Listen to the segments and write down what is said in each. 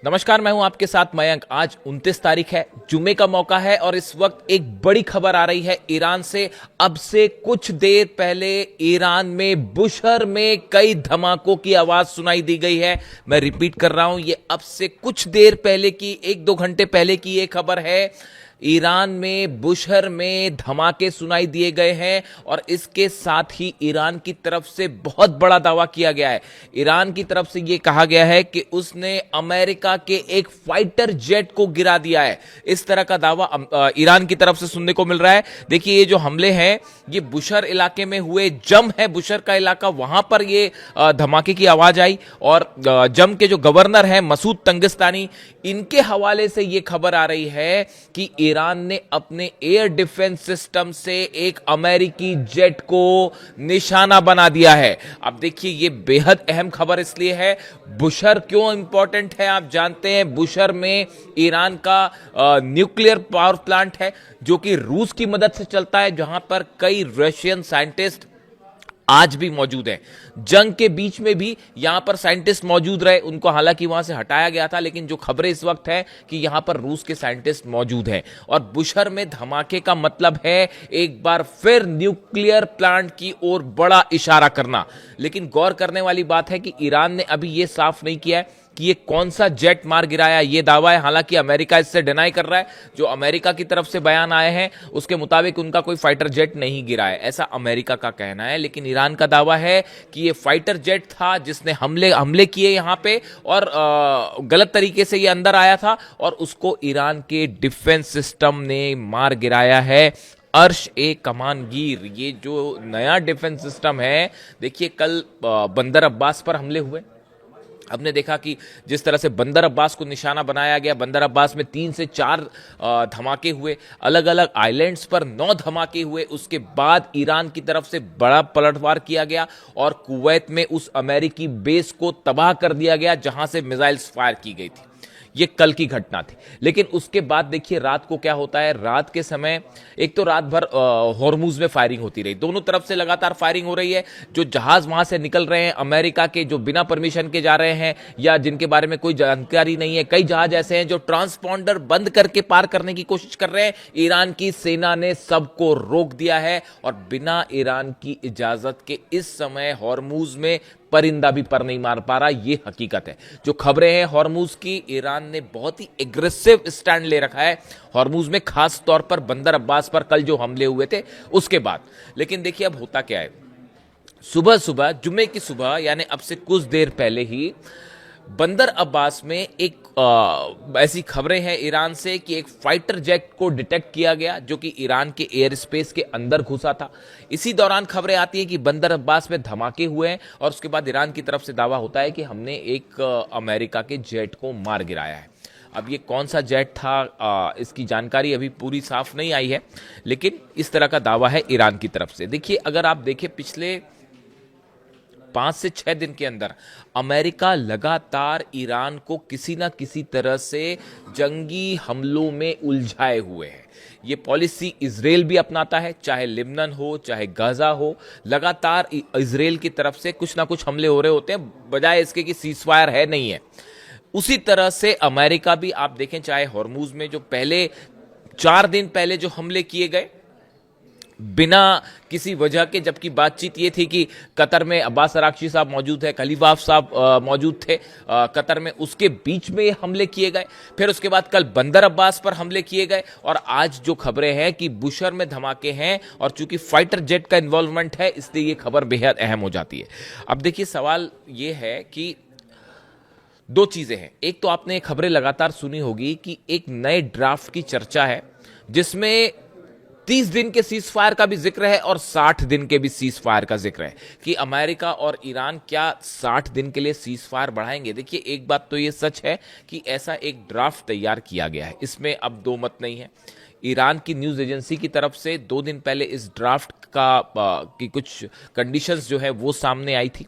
नमस्कार, मैं हूं आपके साथ मयंक। आज 29 तारीख है, जुमे का मौका है और इस वक्त एक बड़ी खबर आ रही है ईरान से। अब से कुछ देर पहले ईरान में बुशहर में कई धमाकों की आवाज सुनाई दी गई है। मैं रिपीट कर रहा हूं, ये अब से कुछ देर पहले की, 1-2 घंटे पहले की ये खबर है। ईरान में बुशहर में धमाके सुनाई दिए गए हैं और इसके साथ ही ईरान की तरफ से बहुत बड़ा दावा किया गया है। ईरान की तरफ से यह कहा गया है कि उसने अमेरिका के एक फाइटर जेट को गिरा दिया है। इस तरह का दावा ईरान की तरफ से सुनने को मिल रहा है। देखिए, ये जो हमले हैं ये बुशहर इलाके में हुए। जम है बुशहर का इलाका, वहां पर ये धमाके की आवाज आई और जम के जो गवर्नर हैं मसूद तंगिस्तानी, इनके हवाले से यह खबर आ रही है कि ईरान ने अपने एयर डिफेंस सिस्टम से एक अमेरिकी जेट को निशाना बना दिया है। अब देखिए, यह बेहद अहम खबर इसलिए है। बुशहर क्यों इंपॉर्टेंट है आप जानते हैं। बुशहर में ईरान का न्यूक्लियर पावर प्लांट है जो कि रूस की मदद से चलता है, जहां पर कई रशियन साइंटिस्ट आज भी मौजूद हैं। जंग के बीच में भी यहां पर साइंटिस्ट मौजूद रहे, उनको हालांकि वहां से हटाया गया था, लेकिन जो खबरें इस वक्त है कि यहां पर रूस के साइंटिस्ट मौजूद हैं। और बुशहर में धमाके का मतलब है एक बार फिर न्यूक्लियर प्लांट की ओर बड़ा इशारा करना। लेकिन गौर करने वाली बात है कि ईरान ने अभी यह साफ नहीं किया है कि ये कौन सा जेट मार गिराया। ये दावा है, हालांकि अमेरिका इससे डिनाई कर रहा है। जो अमेरिका की तरफ से बयान आए हैं उसके मुताबिक उनका कोई फाइटर जेट नहीं गिरा है, ऐसा अमेरिका का कहना है। लेकिन ईरान का दावा है कि ये फाइटर जेट था जिसने हमले किए यहां पे और गलत तरीके से ये अंदर आया था और उसको ईरान के डिफेंस सिस्टम ने मार गिराया है। अर्श ए कमानगीर, ये जो नया डिफेंस सिस्टम है, देखिए कल बंदर अब्बास पर हमले हुए। हमने देखा कि जिस तरह से बंदर अब्बास को निशाना बनाया गया, बंदर अब्बास में 3 से 4 धमाके हुए, अलग अलग आइलैंड्स पर 9 धमाके हुए। उसके बाद ईरान की तरफ से बड़ा पलटवार किया गया और कुवैत में उस अमेरिकी बेस को तबाह कर दिया गया जहां से मिसाइल्स फायर की गई थी। ये कल की घटना थी। लेकिन उसके बाद देखिए रात को क्या होता है। रात के समय एक तो रात भर हॉर्मुज में फायरिंग होती रही, दोनों तरफ से लगातार फायरिंग हो रही है। जो जहाज वहां से निकल रहे हैं अमेरिका के, जो बिना परमिशन के जा रहे हैं या जिनके बारे में कोई जानकारी नहीं है, कई जहाज ऐसे हैं जो ट्रांसपॉन्डर बंद करके पार करने की कोशिश कर रहे हैं। ईरान की सेना ने सबको रोक दिया है और बिना ईरान की इजाजत के इस समय हॉर्मुज में परिंदा भी पर नहीं मार पा रहा। यह हकीकत है। जो खबरें हैं हॉर्मुज की, ईरान ने बहुत ही एग्रेसिव स्टैंड ले रखा है हॉर्मुज में, खास तौर पर बंदर अब्बास पर कल जो हमले हुए थे उसके बाद। लेकिन देखिए अब होता क्या है, सुबह सुबह, जुमे की सुबह, यानी अब से कुछ देर पहले ही बंदर अब्बास में एक ऐसी खबरें हैं ईरान से कि एक फाइटर जेट को डिटेक्ट किया गया जो कि ईरान के एयर स्पेस के अंदर घुसा था। इसी दौरान खबरें आती हैं कि बंदर अब्बास में धमाके हुए हैं और उसके बाद ईरान की तरफ से दावा होता है कि हमने एक अमेरिका के जेट को मार गिराया है। अब ये कौन सा जेट था, इसकी जानकारी अभी पूरी साफ नहीं आई है, लेकिन इस तरह का दावा है ईरान की तरफ से। देखिए, अगर आप देखें पिछले 5 से 6 दिन के अंदर अमेरिका लगातार ईरान को किसी ना किसी तरह से जंगी हमलों में उलझाए हुए है। ये पॉलिसी इजराइल भी अपनाता है, चाहे लिबनन हो चाहे गाजा हो। लगातार इजराइल की तरफ से कुछ ना कुछ हमले हो रहे होते हैं, बजाय इसके कि सीजफायर है नहीं है। उसी तरह से अमेरिका भी आप देखें, चाहे हॉर्मुज में जो पहले 4 दिन पहले जो हमले किए गए बिना किसी वजह के, जबकि बातचीत ये थी कि कतर में अब्बास अराक्ची साहब मौजूद है, खलीफाफ साहब मौजूद थे कतर में, उसके बीच में हमले किए गए। फिर उसके बाद कल बंदर अब्बास पर हमले किए गए और आज जो खबरें हैं कि बुशहर में धमाके हैं और चूंकि फाइटर जेट का इन्वॉल्वमेंट है इसलिए ये खबर बेहद अहम हो जाती है। अब देखिए, सवाल ये है कि 2 चीजें हैं। एक तो आपने खबरें लगातार सुनी होगी कि एक नए ड्राफ्ट की चर्चा है जिसमें 30 दिन के सीज फायर का भी जिक्र है और 60 दिन के भी सीज फायर का जिक्र है कि अमेरिका और ईरान क्या 60 दिन के लिए सीज फायर बढ़ाएंगे। देखिए, एक बात तो ये सच है कि ऐसा एक ड्राफ्ट तैयार किया गया है, इसमें अब 2 मत नहीं है। ईरान की न्यूज एजेंसी की तरफ से 2 दिन पहले इस ड्राफ्ट की कुछ कंडीशंस जो है वो सामने आई थी।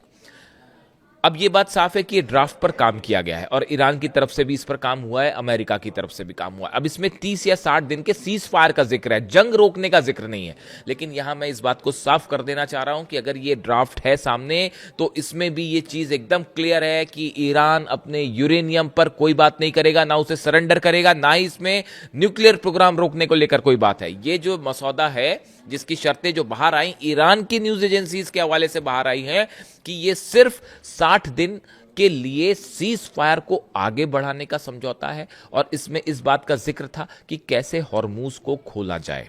अब ये बात साफ है कि ये ड्राफ्ट पर काम किया गया है और ईरान की तरफ से भी इस पर काम हुआ है, अमेरिका की तरफ से भी काम हुआ है। अब इसमें 30 या 60 दिन के सीज फायर का जिक्र है, जंग रोकने का जिक्र नहीं है। लेकिन यहां मैं इस बात को साफ कर देना चाह रहा हूं कि अगर ये ड्राफ्ट है सामने तो इसमें भी ये चीज एकदम क्लियर है कि ईरान अपने यूरेनियम पर कोई बात नहीं करेगा, ना उसे सरेंडर करेगा, ना ही इसमें न्यूक्लियर प्रोग्राम रोकने को लेकर कोई बात है। ये जो मसौदा है जिसकी शर्तें जो बाहर आई, ईरान की न्यूज एजेंसीज के हवाले से बाहर आई हैं कि ये सिर्फ 60 दिन के लिए सीज फायर को आगे बढ़ाने का समझौता है और इसमें इस बात का जिक्र था कि कैसे हॉर्मूज को खोला जाए,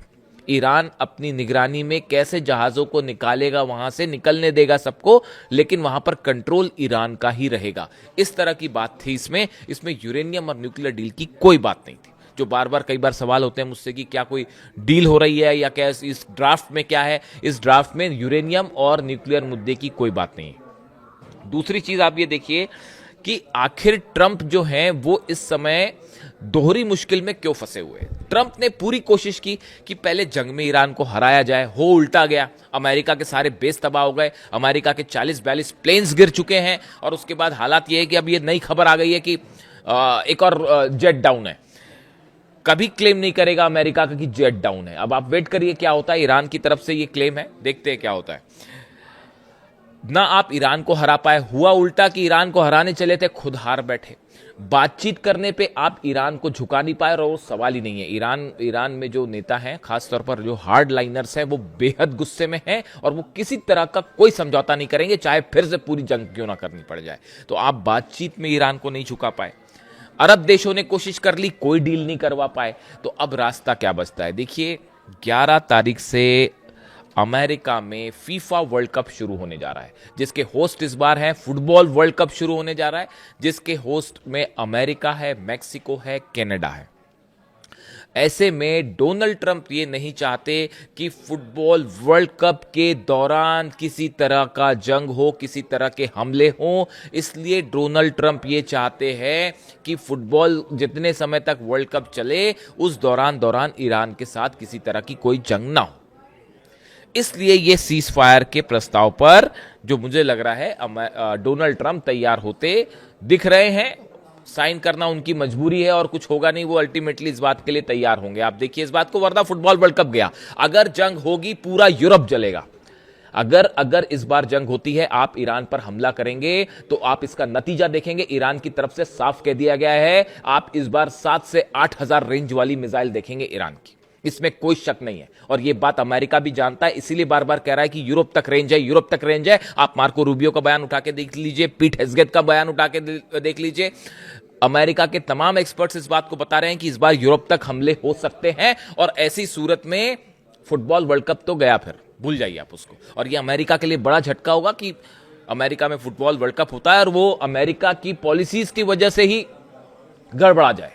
ईरान अपनी निगरानी में कैसे जहाजों को निकालेगा, वहां से निकलने देगा सबको, लेकिन वहां पर कंट्रोल ईरान का ही रहेगा। इस तरह की बात थी इसमें यूरेनियम और न्यूक्लियर डील की कोई बात नहीं थी। जो बार बार कई बार सवाल होते हैं मुझसे कि क्या कोई डील हो रही है या क्या इस ड्राफ्ट में क्या है, इस ड्राफ्ट में यूरेनियम और न्यूक्लियर मुद्दे की कोई बात नहीं है। दूसरी चीज आप ये देखिए कि आखिर ट्रंप जो हैं वो इस समय दोहरी मुश्किल में क्यों फंसे हुए हैं। ट्रंप ने पूरी कोशिश की कि पहले जंग में ईरान को हराया जाए, हो उल्टा गया, अमेरिका के सारे बेस तबाह हो गए, अमेरिका के 40-42 प्लेन्स गिर चुके हैं और उसके बाद हालात ये है कि अब ये नई खबर आ गई है कि एक और जेट डाउन है। कभी क्लेम नहीं करेगा अमेरिका का कि जेट डाउन है। अब आप वेट करिए क्या होता है, ईरान की तरफ से ये क्लेम है, देखते हैं क्या होता है। ना आप ईरान को हरा पाए, हुआ उल्टा कि ईरान को हराने चले थे, खुद हार बैठे। बातचीत करने पे आप ईरान को झुका नहीं पाए और वो सवाल ही नहीं है। ईरान में जो नेता हैं, खासतौर पर जो हार्ड लाइनर्स हैं, वो बेहद गुस्से में हैं और वो किसी तरह का कोई समझौता नहीं करेंगे, चाहे फिर से पूरी जंग क्यों ना करनी पड़ जाए। तो आप बातचीत में ईरान को नहीं झुका पाए। अरब देशों ने कोशिश कर ली, कोई डील नहीं करवा पाए। तो अब रास्ता क्या बचता है? देखिए 11 तारीख से अमेरिका में फीफा वर्ल्ड कप शुरू होने जा रहा है, जिसके होस्ट इस बार है, फुटबॉल वर्ल्ड कप शुरू होने जा रहा है, जिसके होस्ट में अमेरिका है, मैक्सिको है, कनाडा है। ऐसे में डोनाल्ड ट्रंप ये नहीं चाहते कि फुटबॉल वर्ल्ड कप के दौरान किसी तरह का जंग हो, किसी तरह के हमले हों। इसलिए डोनाल्ड ट्रंप ये चाहते हैं कि फुटबॉल जितने समय तक वर्ल्ड कप चले उस दौरान ईरान के साथ किसी तरह की कोई जंग ना हो। इसलिए ये सीज फायर के प्रस्ताव पर जो मुझे लग रहा है डोनाल्ड ट्रंप तैयार होते दिख रहे हैं। साइन करना उनकी मजबूरी है और कुछ होगा नहीं, वो अल्टीमेटली इस बात के लिए तैयार होंगे। आप देखिए इस बात को, वरना फुटबॉल वर्ल्ड कप गया, अगर जंग होगी पूरा यूरोप जलेगा। अगर इस बार जंग होती है, आप ईरान पर हमला करेंगे तो आप इसका नतीजा देखेंगे। ईरान की तरफ से साफ कह दिया गया है, आप इस बार 7 से 8 हजार रेंज वाली मिसाइल देखेंगे ईरान की, इसमें कोई शक नहीं है। और यह बात अमेरिका भी जानता है, इसीलिए बार बार कह रहा है कि यूरोप तक रेंज है, यूरोप तक रेंज है। आप मार्को रूबियो का बयान उठा के देख लीजिए, पीट हेग्सेट का बयान उठा के देख लीजिए। अमेरिका के तमाम एक्सपर्ट्स इस बात को बता रहे हैं कि इस बार यूरोप तक हमले हो सकते हैं और ऐसी सूरत में फुटबॉल वर्ल्ड कप तो गया, फिर भूल जाइए आप उसको। और यह अमेरिका के लिए बड़ा झटका होगा कि अमेरिका में फुटबॉल वर्ल्ड कप होता है और वो अमेरिका की पॉलिसीज की वजह से ही गड़बड़ा जाए।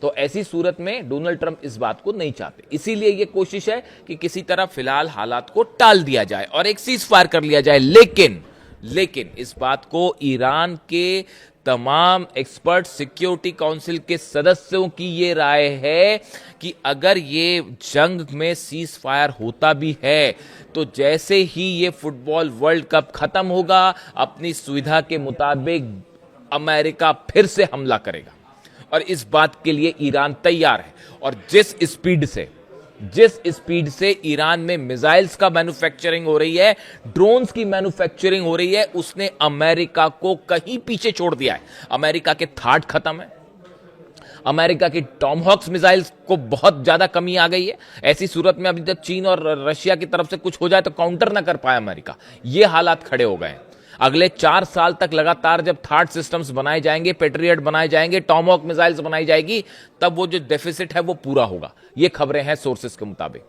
तो ऐसी सूरत में डोनाल्ड ट्रंप इस बात को नहीं चाहते, इसीलिए यह कोशिश है कि किसी तरह फिलहाल हालात को टाल दिया जाए और एक सीज फायर कर लिया जाए। लेकिन इस बात को ईरान के तमाम एक्सपर्ट, सिक्योरिटी काउंसिल के सदस्यों की यह राय है कि अगर ये जंग में सीज फायर होता भी है तो जैसे ही ये फुटबॉल वर्ल्ड कप खत्म होगा, अपनी सुविधा के मुताबिक अमेरिका फिर से हमला करेगा और इस बात के लिए ईरान तैयार है। और जिस स्पीड से ईरान में मिसाइल्स का मैन्युफैक्चरिंग हो रही है, ड्रोन्स की मैन्युफैक्चरिंग हो रही है, उसने अमेरिका को कहीं पीछे छोड़ दिया है। अमेरिका के थार्ड खत्म है, अमेरिका की टॉमहॉक्स मिसाइल्स को बहुत ज्यादा कमी आ गई है। ऐसी सूरत में अभी तक चीन और रशिया की तरफ से कुछ हो जाए तो काउंटर ना कर पाए अमेरिका, ये हालात खड़े हो गए हैं। अगले 4 साल तक लगातार जब थर्ड सिस्टम्स बनाए जाएंगे, पेट्रियट बनाए जाएंगे, टॉमहॉक मिसाइल्स बनाई जाएगी, तब वो जो डेफिसिट है वो पूरा होगा। ये खबरें हैं सोर्सेस के मुताबिक।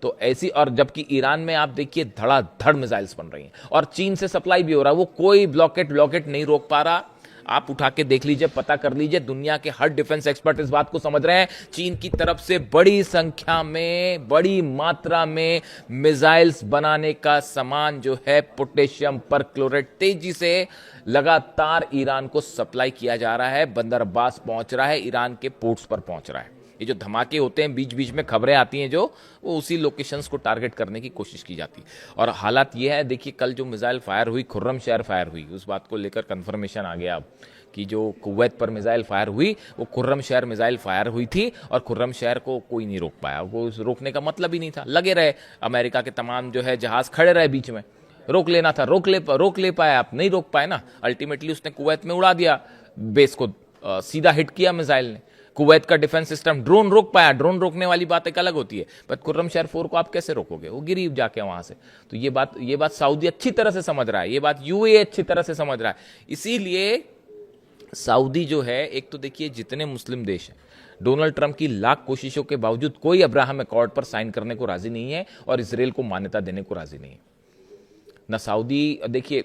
तो ऐसी, और जबकि ईरान में आप देखिए धड़ाधड़ मिसाइल्स बन रही हैं और चीन से सप्लाई भी हो रहा है, वो कोई ब्लॉकेट नहीं रोक पा रहा। आप उठा के देख लीजिए, पता कर लीजिए, दुनिया के हर डिफेंस एक्सपर्ट इस बात को समझ रहे हैं। चीन की तरफ से बड़ी संख्या में, बड़ी मात्रा में मिसाइल्स बनाने का सामान जो है पोटेशियम परक्लोरेट तेजी से लगातार ईरान को सप्लाई किया जा रहा है, बंदर अब्बास पहुंच रहा है, ईरान के पोर्ट्स पर पहुंच रहा है। ये जो धमाके होते हैं, बीच बीच में खबरें आती हैं जो, वो उसी लोकेशंस को टारगेट करने की कोशिश की जाती है। और हालात ये है, देखिए कल जो मिसाइल फायर हुई, खुर्रम शहर फायर हुई, उस बात को लेकर कंफर्मेशन आ गया अब कि जो कुवैत पर मिसाइल फायर हुई वो खुर्रम शहर मिसाइल फायर हुई थी, और खुर्रम शहर को कोई नहीं रोक पाया। वो रोकने का मतलब ही नहीं था, लगे रहे अमेरिका के तमाम जो है जहाज खड़े रहे बीच में, रोक लेना था, रोक ले पाए आप, नहीं रोक पाए ना। अल्टीमेटली उसने कुवैत में उड़ा दिया बेस को, सीधा हिट किया मिसाइल ने। कुवैत का डिफेंस सिस्टम ड्रोन रोक पाया, ड्रोन रोकने वाली बात एक अलग होती है, पर खुर्रम शहर 4 को आप कैसे रोकोगे, वो गिरी जाके वहां से। तो ये बात सऊदी अच्छी तरह से समझ रहा है, ये बात यूएई अच्छी तरह से समझ रहा है। इसीलिए सऊदी जो है, एक तो देखिए जितने मुस्लिम देश हैं, डोनाल्ड ट्रंप की लाख कोशिशों के बावजूद कोई अब्राहम अकॉर्ड पर साइन करने को राजी नहीं है और इसराइल को मान्यता देने को राजी नहीं है ना सऊदी। देखिए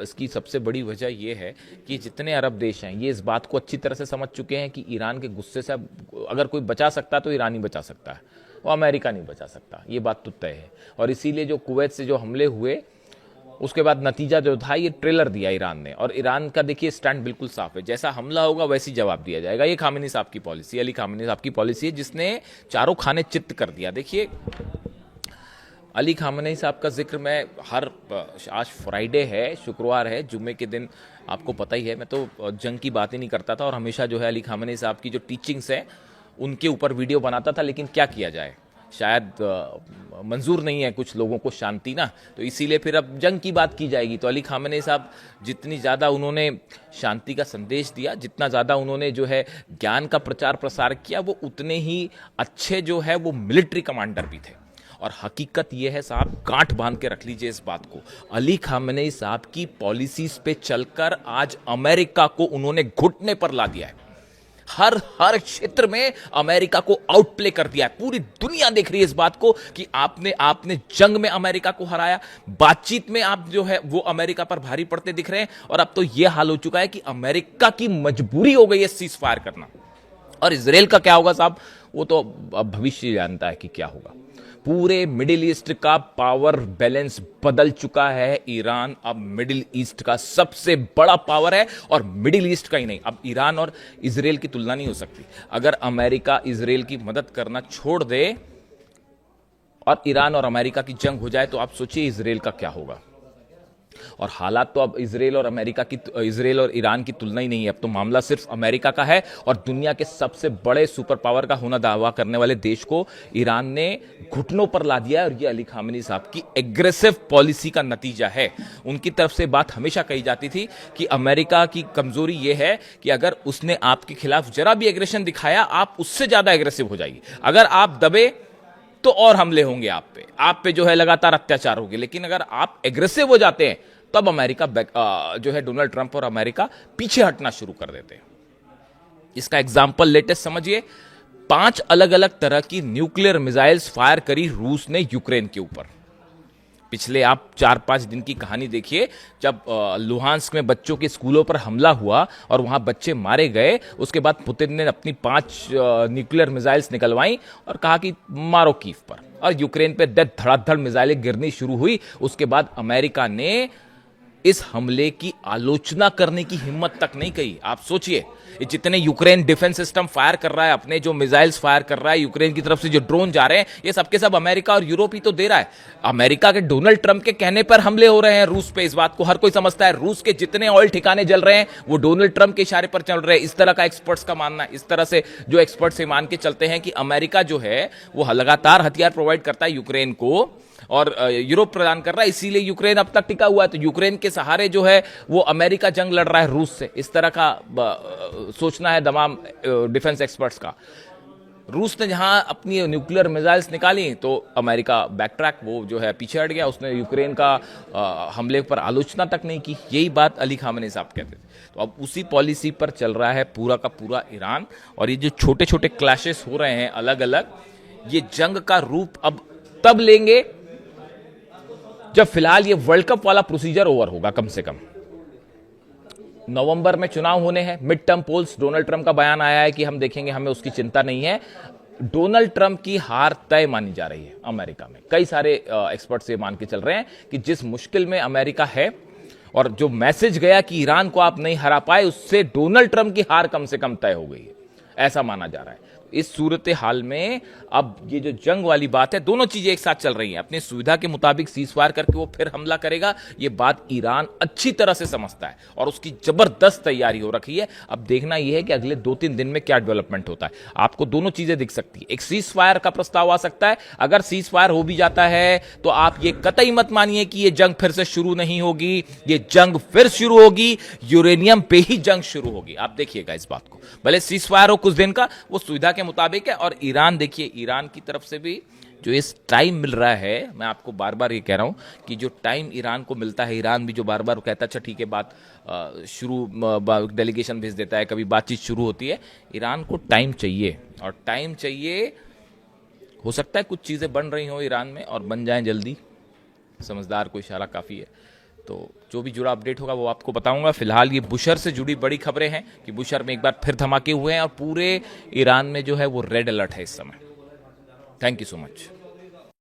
इसकी सबसे बड़ी वजह यह है कि जितने अरब देश हैं ये इस बात को अच्छी तरह से समझ चुके हैं कि ईरान के गुस्से से अगर कोई बचा सकता तो ईरान ही बचा सकता है, वो अमेरिका नहीं बचा सकता, ये बात तो तय है। और इसीलिए जो कुवैत से जो हमले हुए उसके बाद नतीजा जो था, ये ट्रेलर दिया ईरान ने, और ईरान का देखिए स्टैंड बिल्कुल साफ है, जैसा हमला होगा वैसी जवाब दिया जाएगा। ये खामेनी साहब की पॉलिसी, अली खामेनी साहब की पॉलिसी है, जिसने चारों खाने चित्त कर दिया। देखिए अली खामेनी साहब का जिक्र मैं आज फ्राइडे है, शुक्रवार है, जुम्मे के दिन आपको पता ही है, मैं तो जंग की बात ही नहीं करता था और हमेशा जो है अली खामेनी साहब की जो टीचिंग्स है उनके ऊपर वीडियो बनाता था, लेकिन क्या किया जाए, शायद मंजूर नहीं है कुछ लोगों को शांति ना, तो इसीलिए फिर अब जंग की बात की जाएगी। तो अली खामेनी साहब जितनी ज़्यादा उन्होंने शांति का संदेश दिया, जितना ज़्यादा उन्होंने जो है ज्ञान का प्रचार प्रसार किया, वो उतने ही अच्छे जो है वो मिलिट्री कमांडर भी थे। और हकीकत ये है साहब, गांठ बांध के रख लीजिए इस बात को, अली खामेनी साहब की पॉलिसीज पे चलकर आज अमेरिका को उन्होंने घुटने पर ला दिया है। हर क्षेत्र में अमेरिका को आउटप्ले कर दिया है। पूरी दुनिया देख रही है इस बात को कि आपने जंग में अमेरिका को हराया, बातचीत में आप जो है वो अमेरिका पर भारी पड़ते दिख रहे हैं, और अब तो यह हाल हो चुका है कि अमेरिका की मजबूरी हो गई है सीज फायर करना। और इजराइल का क्या होगा साहब, वो तो अब भविष्य जानता है कि क्या होगा। पूरे मिडिल ईस्ट का पावर बैलेंस बदल चुका है। ईरान अब मिडिल ईस्ट का सबसे बड़ा पावर है, और मिडिल ईस्ट का ही नहीं, अब ईरान और इजराइल की तुलना नहीं हो सकती। अगर अमेरिका इजराइल की मदद करना छोड़ दे और ईरान और अमेरिका की जंग हो जाए, तो आप सोचिए इजराइल का क्या होगा। और हालात तो अब इजराइल और ईरान की तुलना ही नहीं है, अब तो मामला सिर्फ अमेरिका का है, और दुनिया के सबसे बड़े सुपर पावर का होना दावा करने वाले देश को ईरान ने घुटनों पर ला दिया है। और ये अली खामेनी साहब की एग्रेसिव पॉलिसी का नतीजा है। उनकी तरफ से बात हमेशा कही जाती थी कि अमेरिका की कमजोरी यह है कि अगर उसने आपके खिलाफ जरा भी एग्रेशन दिखाया, आप उससे ज्यादा एग्रेसिव हो जाइए, अगर आप दबे तो और हमले होंगे आप पे जो है लगातार अत्याचार होंगे, लेकिन अगर आप एग्रेसिव हो जाते हैं तब अमेरिका जो है डोनाल्ड ट्रंप और अमेरिका पीछे हटना शुरू कर देते हैं। इसका एग्जांपल लेटेस्ट समझिए, 5 अलग अलग तरह की न्यूक्लियर मिसाइल्स फायर करी रूस ने यूक्रेन के ऊपर। पिछले आप 4-5 दिन की कहानी देखिए, जब लुहांस्क में बच्चों के स्कूलों पर हमला हुआ और वहां बच्चे मारे गए, उसके बाद पुतिन ने अपनी 5 न्यूक्लियर मिसाइल्स निकलवाई और कहा कि मारो कीव पर, और यूक्रेन पे धड़ाधड़ मिसाइलें गिरनी शुरू हुई। उसके बाद अमेरिका ने इस हमले की आलोचना करने की हिम्मत तक नहीं की। आप सोचिए, जितने यूक्रेन डिफेंस सिस्टम फायर कर रहा है, अपने जो मिसाइल्स फायर कर रहा है, यूक्रेन की तरफ से जो ड्रोन जा रहे हैं, ये सबके सब अमेरिका और यूरोप ही तो दे रहा है। अमेरिका के डोनाल्ड ट्रंप के कहने पर हमले हो रहे हैं रूस पे, इस बात को हर कोई समझता है। रूस के जितने ऑयल ठिकाने जल रहे हैं वो डोनाल्ड ट्रंप के इशारे पर चल रहे हैं, इस तरह का एक्सपर्ट्स का मानना है। इस तरह से जो एक्सपर्ट्स से मान के चलते हैं कि अमेरिका जो है वो लगातार हथियार प्रोवाइड करता है यूक्रेन को, और यूरोप प्रदान कर रहा है, इसीलिए यूक्रेन अब तक टिका हुआ है। तो यूक्रेन के सहारे जो है वो अमेरिका जंग लड़ रहा है रूस से, इस तरह का सोचना है तमाम डिफेंस एक्सपर्ट्स का। रूस ने जहां अपनी न्यूक्लियर मिसाइल्स निकाली तो अमेरिका बैकट्रैक, वो जो है पीछे हट गया, उसने यूक्रेन का हमले पर आलोचना तक नहीं की। यही बात अली खामेनी साहब कहते थे। तो अब उसी पॉलिसी पर चल रहा है पूरा का पूरा ईरान, और ये जो छोटे छोटे क्लैशेस हो रहे हैं अलग अलग, ये जंग का रूप अब तब लेंगे जब फिलहाल ये वर्ल्ड कप वाला प्रोसीजर ओवर होगा। कम से कम नवंबर में चुनाव होने हैं, mid term polls, Donald Trump का बयान आया है कि हम देखेंगे, हमें उसकी चिंता नहीं है। डोनाल्ड ट्रंप की हार तय मानी जा रही है अमेरिका में। कई सारे एक्सपर्ट्स ये मान के चल रहे हैं कि जिस मुश्किल में अमेरिका है और जो मैसेज गया कि ईरान को आप नहीं हरा पाए, उससे डोनाल्ड ट्रंप की हार कम से कम तय हो गई है, ऐसा माना जा रहा है। इस सूरत हाल में अब ये जो जंग वाली बात है, दोनों चीजें एक साथ चल रही हैं। अपनी सुविधा के मुताबिक सीजफायर करके वो फिर हमला करेगा, ये बात ईरान अच्छी तरह से समझता है और उसकी जबरदस्त तैयारी हो रखी है। अब देखना यह है कि अगले 2-3 दिन में क्या डेवलपमेंट होता है। आपको दोनों चीजें दिख सकती है, एक सीजफायर का प्रस्ताव आ सकता है। अगर सीजफायर हो भी जाता है तो आप ये कतई मत मानिए कि ये जंग फिर से शुरू नहीं होगी। ये जंग फिर शुरू होगी, यूरेनियम पे ही जंग शुरू होगी। आप देखिएगा इस बात को, भले सीजफायर हो कुछ दिन का, वो सुविधा के मुताबिक है। और ईरान, देखिए ईरान की तरफ से भी जो इस टाइम मिल रहा है, मैं आपको बार बार ये कह रहा हूं कि जो टाइम ईरान को मिलता है, ईरान भी जो बार बार कहता है अच्छा ठीक है बात शुरू, डेलीगेशन भेज देता है, कभी बातचीत शुरू होती है। ईरान को टाइम चाहिए, और टाइम चाहिए। हो सकता है कुछ चीज़ें बन रही हों ईरान में और बन जाएं जल्दी, समझदार को इशारा काफ़ी है। तो जो भी जुड़ा अपडेट होगा वो आपको बताऊंगा। फिलहाल ये बुशर से जुड़ी बड़ी खबरें हैं कि बुशर में एक बार फिर धमाके हुए हैं और पूरे ईरान में जो है वो रेड अलर्ट है इस समय। Thank you so much.